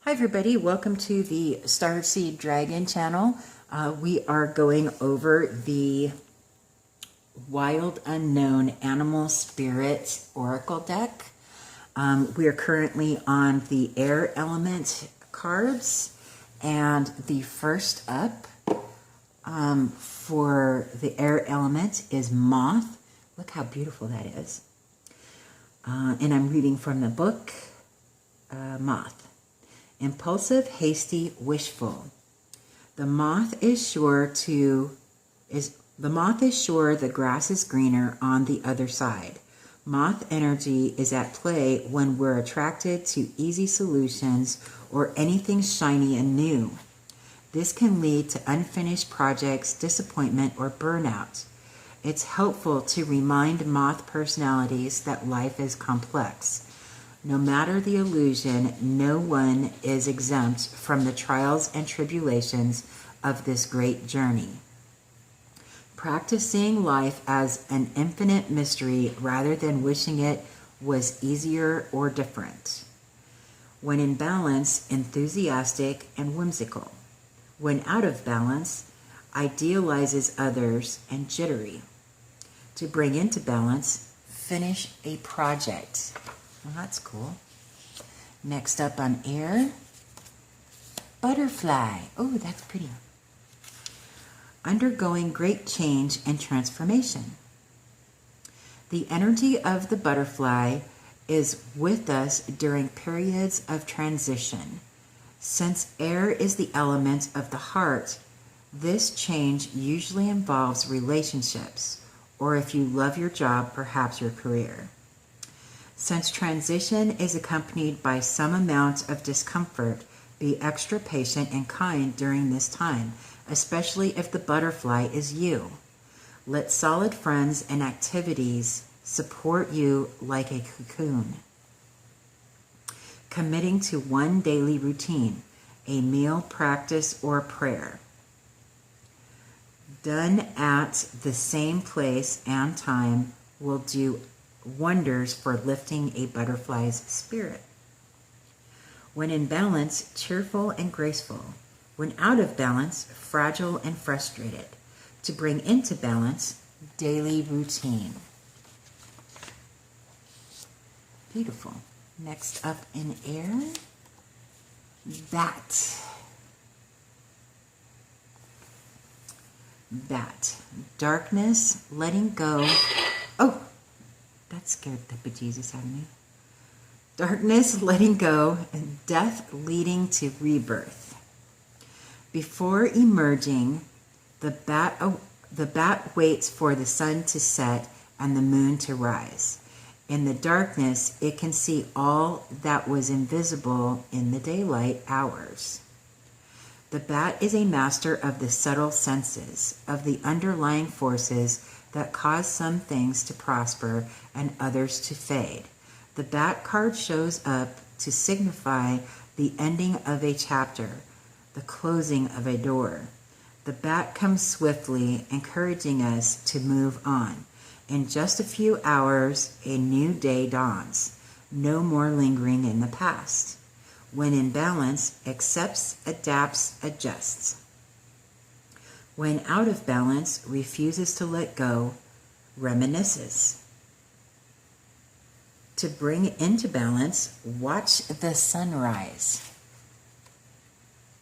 Hi everybody, welcome to the Starseed Dragon channel. We are going over the Wild Unknown Animal Spirit Oracle deck. We are currently on the air element cards, and the first up for the air element is Moth. Look how beautiful that is. And I'm reading from the book Moth. Impulsive, hasty, wishful. The moth is sure the grass is greener on the other side. Moth energy is at play when we're attracted to easy solutions or anything shiny and new. This can lead to unfinished projects, disappointment, or burnout. It's helpful to remind moth personalities that life is complex. No matter the illusion, no one is exempt from the trials and tribulations of this great journey. Practicing life as an infinite mystery rather than wishing it was easier or different. When in balance, enthusiastic and whimsical. When out of balance, idealizes others and jittery. To bring into balance, finish a project. Well, that's cool. Next up on air, butterfly. Oh, that's pretty. Undergoing great change and transformation. The energy of the butterfly is with us during periods of transition. Since air is the element of the heart, this change usually involves relationships, or if you love your job, perhaps your career. Since transition is accompanied by some amount of discomfort, be extra patient and kind during this time, especially if the butterfly is you. Let solid friends and activities support you like a cocoon. Committing to one daily routine, a meal, practice, or prayer. Done at the same place and time will do wonders for lifting a butterfly's spirit. When in balance, cheerful and graceful. When out of balance, fragile and frustrated. To bring into balance, daily routine. Beautiful. Next up in air, bat. Bat. Darkness, letting go. Oh! That scared the bejesus out of me. Darkness, letting go, and death leading to rebirth. Before emerging, the bat waits for the sun to set and the moon to rise. In the darkness, it can see all that was invisible in the daylight hours. The bat is a master of the subtle senses, of the underlying forces that cause some things to prosper and others to fade. The bat card shows up to signify the ending of a chapter, the closing of a door. The bat comes swiftly, encouraging us to move on. In just a few hours, a new day dawns. No more lingering in the past. When in balance, accepts, adapts, adjusts. When out of balance, refuses to let go, reminisces. To bring into balance, watch the sunrise.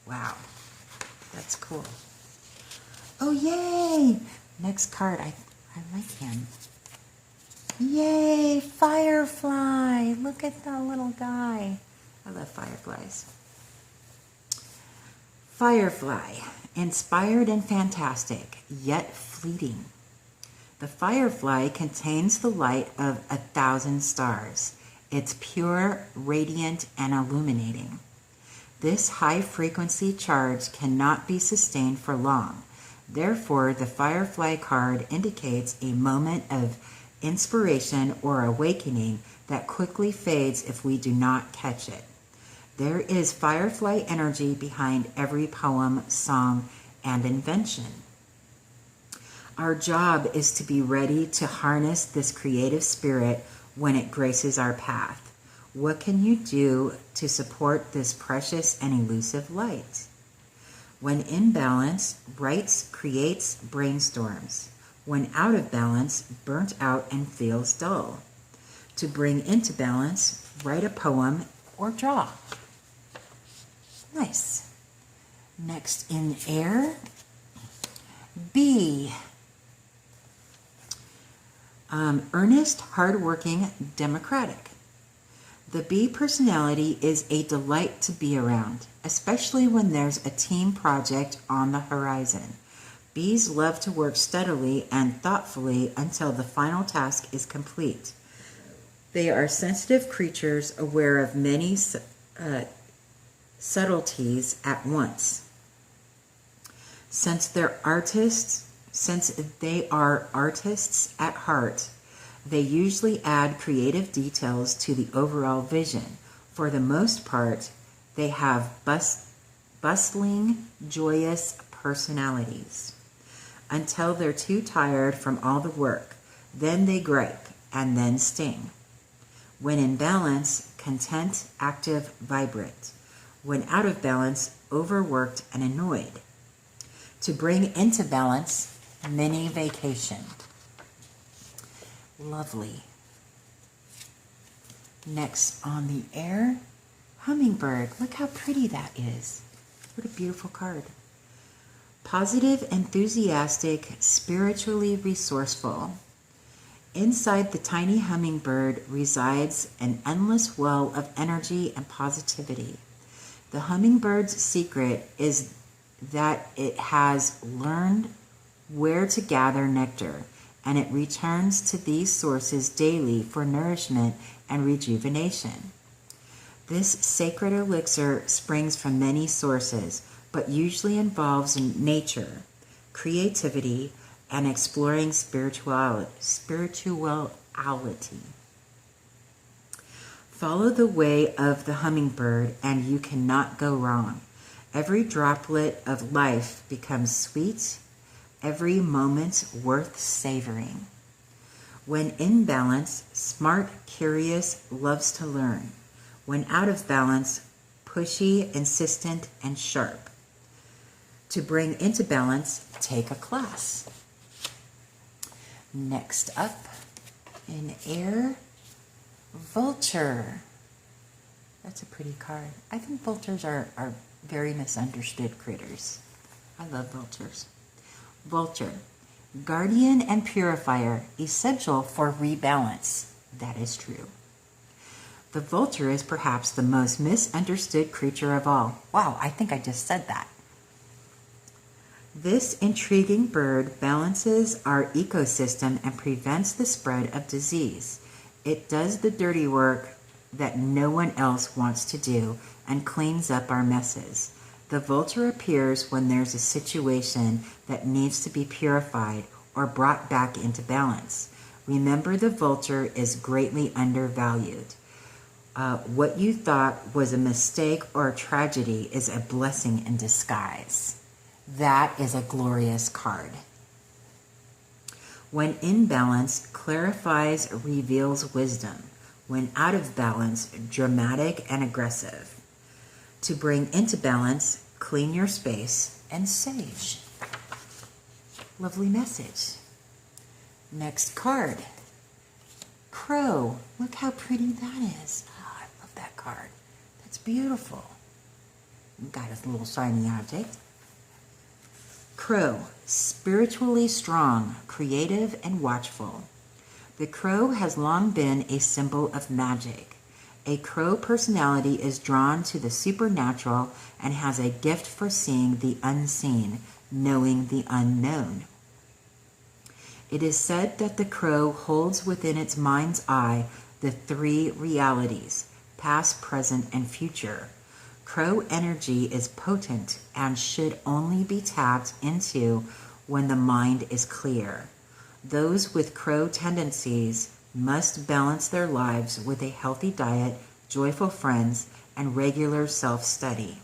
Wow, that's cool. Oh, yay! Next card, I like him. Yay, Firefly! Look at that little guy. I love fireflies. Firefly. Inspired and fantastic, yet fleeting. The firefly contains the light of 1,000 stars. It's pure, radiant, and illuminating. This high-frequency charge cannot be sustained for long. Therefore, the firefly card indicates a moment of inspiration or awakening that quickly fades if we do not catch it. There is firefly energy behind every poem, song, and invention. Our job is to be ready to harness this creative spirit when it graces our path. What can you do to support this precious and elusive light? When in balance, writes, creates, brainstorms. When out of balance, burnt out and feels dull. To bring into balance, write a poem or draw. Nice. Next in air, bee. Earnest, hardworking, democratic. The bee personality is a delight to be around, especially when there's a team project on the horizon. Bees love to work steadily and thoughtfully until the final task is complete. They are sensitive creatures aware of many subtleties at once. Since they are artists at heart, they usually add creative details to the overall vision. For the most part, they have bustling, joyous personalities until they're too tired from all the work. Then they gripe and then sting. When in balance, content, active, vibrant. When out of balance, overworked and annoyed. To bring into balance, mini vacation. Lovely. Next on the air, Hummingbird. Look how pretty that is. What a beautiful card. Positive, enthusiastic, spiritually resourceful. Inside the tiny hummingbird resides an endless well of energy and positivity. The hummingbird's secret is that it has learned where to gather nectar, and it returns to these sources daily for nourishment and rejuvenation. This sacred elixir springs from many sources, but usually involves nature, creativity, and exploring spirituality. Follow the way of the hummingbird and you cannot go wrong. Every droplet of life becomes sweet, every moment worth savoring. When in balance, smart, curious, loves to learn. When out of balance, pushy, insistent, and sharp. To bring into balance, take a class. Next up, in air, Vulture. That's a pretty card. I think vultures are very misunderstood critters. I love vultures. Vulture, guardian and purifier, essential for rebalance. That is true. The vulture is perhaps the most misunderstood creature of all. Wow, I think I just said that. This intriguing bird balances our ecosystem and prevents the spread of disease. It does the dirty work that no one else wants to do and cleans up our messes. The vulture appears when there's a situation that needs to be purified or brought back into balance. Remember, the vulture is greatly undervalued. What you thought was a mistake or a tragedy is a blessing in disguise. That is a glorious card. When in balance, clarifies, reveals wisdom. When out of balance, dramatic and aggressive. To bring into balance, clean your space, and sage. Lovely message. Next card. Crow. Look how pretty that is. Oh, I love that card. That's beautiful. Got a little shiny object. Crow, spiritually strong, creative, and watchful. The crow has long been a symbol of magic. A crow personality is drawn to the supernatural and has a gift for seeing the unseen, knowing the unknown. It is said that the crow holds within its mind's eye the three realities, past, present, and future. Crow energy is potent and should only be tapped into when the mind is clear. Those with crow tendencies must balance their lives with a healthy diet, joyful friends, and regular self-study.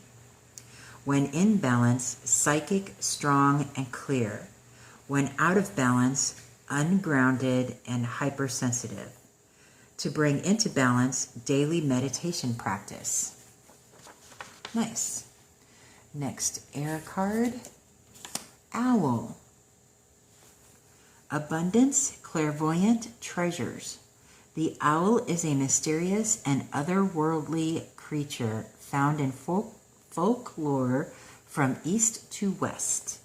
When in balance, psychic, strong, and clear. When out of balance, ungrounded and hypersensitive. to bring into balance daily meditation practice. Nice. Next air card, Owl. Abundance, clairvoyant treasures. The owl is a mysterious and otherworldly creature found in folklore from east to west.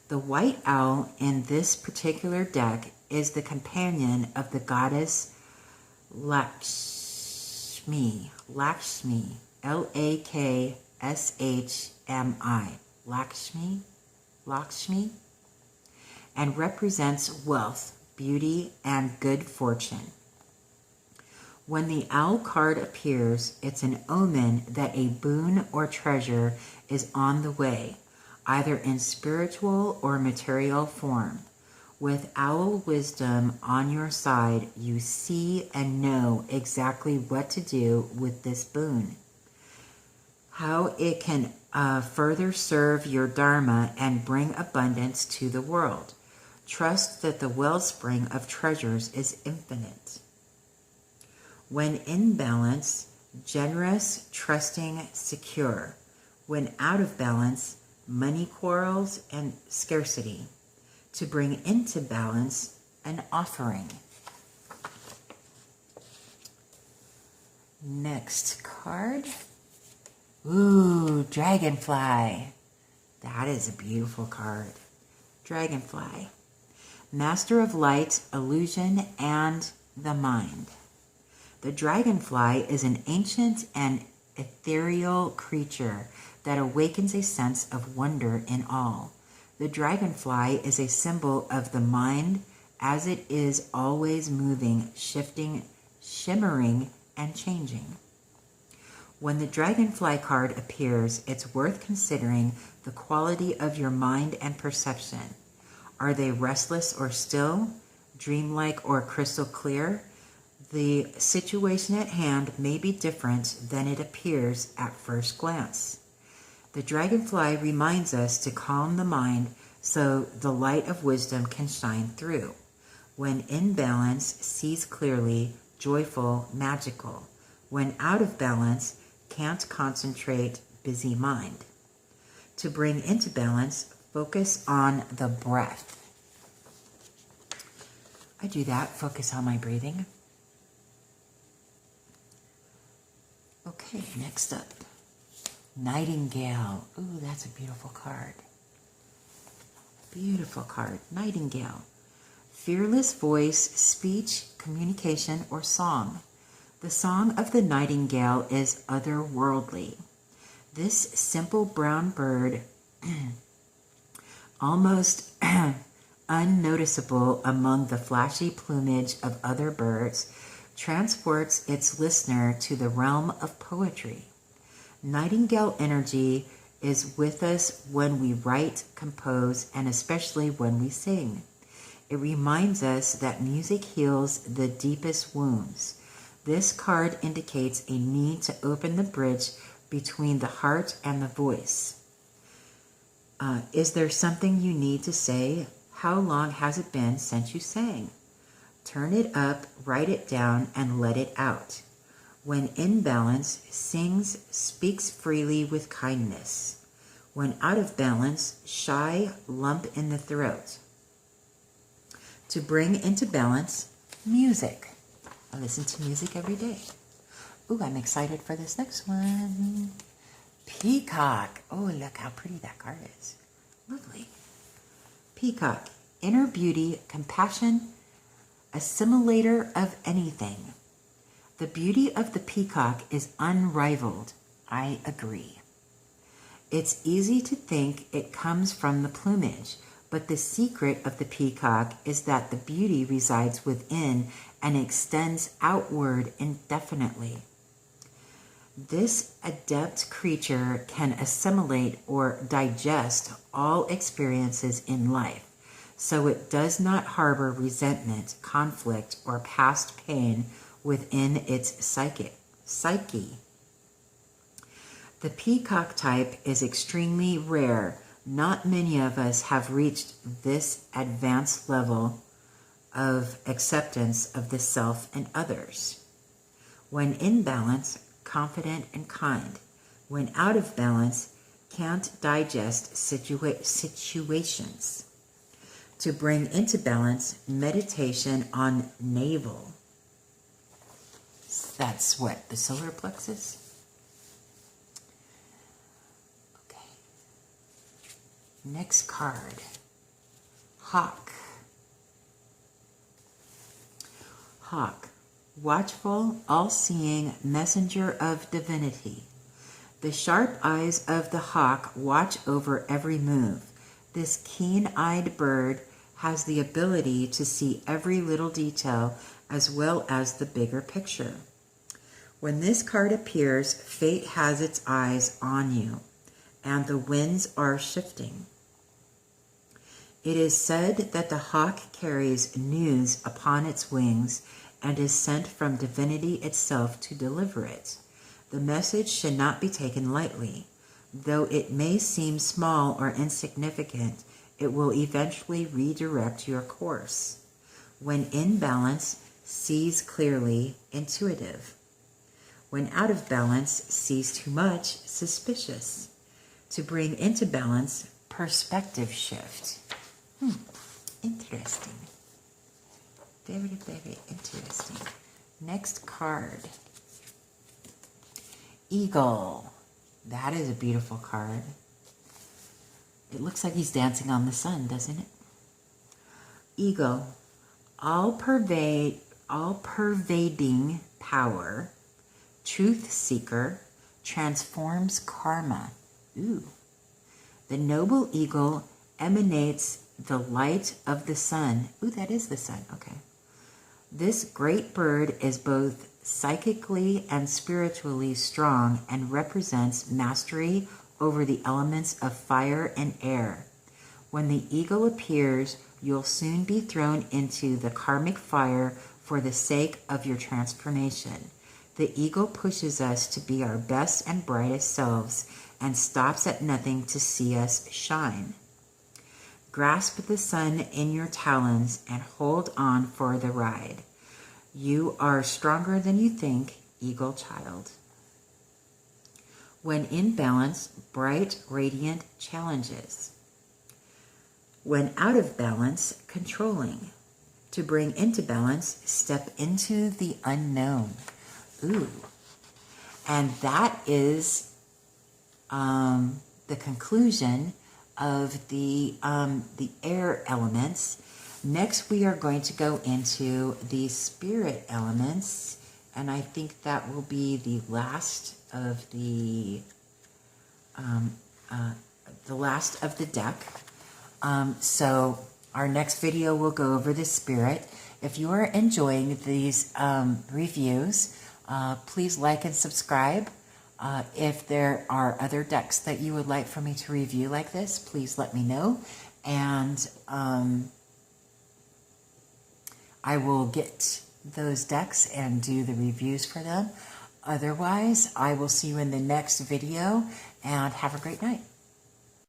The white owl in this particular deck is the companion of the goddess Lakshmi, Lakshmi, Lakshmi, and represents wealth, beauty, and good fortune. When the owl card appears, it's an omen that a boon or treasure is on the way, either in spiritual or material form. With owl wisdom on your side, you see and know exactly what to do with this boon, how it can further serve your dharma and bring abundance to the world. Trust that the wellspring of treasures is infinite. When in balance, generous, trusting, secure. When out of balance, money quarrels and scarcity. To bring into balance, an offering. Next card. Ooh, Dragonfly. That is a beautiful card. Dragonfly. Master of light, illusion, and the mind. The dragonfly is an ancient and ethereal creature that awakens a sense of wonder in all. The dragonfly is a symbol of the mind as it is always moving, shifting, shimmering, and changing. When the dragonfly card appears, it's worth considering the quality of your mind and perception. Are they restless or still, dreamlike or crystal clear? The situation at hand may be different than it appears at first glance. The dragonfly reminds us to calm the mind so the light of wisdom can shine through. When in balance, sees clearly, joyful, magical. When out of balance, can't concentrate, busy mind. To bring into balance, focus on the breath. I do that, focus on my breathing. Okay, next up, Nightingale. Ooh, that's a beautiful card. Beautiful card, Nightingale. Fearless voice, speech, communication, or song. The song of the nightingale is otherworldly. This simple brown bird, almost unnoticeable among the flashy plumage of other birds, transports its listener to the realm of poetry. Nightingale energy is with us when we write, compose, and especially when we sing. It reminds us that music heals the deepest wounds. This card indicates a need to open the bridge between the heart and the voice. Is there something you need to say? How long has it been since you sang? Turn it up, write it down, and let it out. When in balance, sings, speaks freely with kindness. When out of balance, shy, lump in the throat. To bring into balance, music. I listen to music every day. Ooh, I'm excited for this next one. Peacock. Oh, look how pretty that card is. Lovely. Peacock. Inner beauty, compassion, assimilator of anything. The beauty of the peacock is unrivaled. I agree. It's easy to think it comes from the plumage, but the secret of the peacock is that the beauty resides within and extends outward indefinitely. This adept creature can assimilate or digest all experiences in life, so it does not harbor resentment, conflict, or past pain within its psyche. The peacock type is extremely rare. Not many of us have reached this advanced level of acceptance of the self and others. When in balance, confident and kind. When out of balance, can't digest situations. To bring into balance, meditation on navel. That's what, the solar plexus? Okay. Next card. Hawk. Hawk. Watchful, all-seeing messenger of divinity. The sharp eyes of the hawk watch over every move. This keen-eyed bird has the ability to see every little detail as well as the bigger picture. When this card appears, fate has its eyes on you, and the winds are shifting. It is said that the hawk carries news upon its wings and is sent from divinity itself to deliver it. The message should not be taken lightly. Though it may seem small or insignificant, it will eventually redirect your course. When in balance, sees clearly, intuitive. When out of balance, sees too much, suspicious. To bring into balance, perspective shift. Interesting. Very, very interesting. Next card. Eagle. That is a beautiful card. It looks like he's dancing on the sun, doesn't it? Eagle. All-pervading power. Truth seeker. Transforms karma. Ooh. The noble eagle emanates the light of the sun. Ooh, that is the sun. Okay. This great bird is both psychically and spiritually strong and represents mastery over the elements of fire and air. When the eagle appears, you'll soon be thrown into the karmic fire for the sake of your transformation. The eagle pushes us to be our best and brightest selves and stops at nothing to see us shine. Grasp the sun in your talons and hold on for the ride. You are stronger than you think, eagle child. When in balance, bright, radiant challenges. When out of balance, controlling. To bring into balance, step into the unknown. Ooh. And that is the conclusion of the air elements. Next, we are going to go into the spirit elements, and I think that will be the last of the deck. So our next video will go over the spirit. If you are enjoying these reviews, please like and subscribe. If there are other decks that you would like for me to review like this, please let me know. And I will get those decks and do the reviews for them. Otherwise, I will see you in the next video, and have a great night.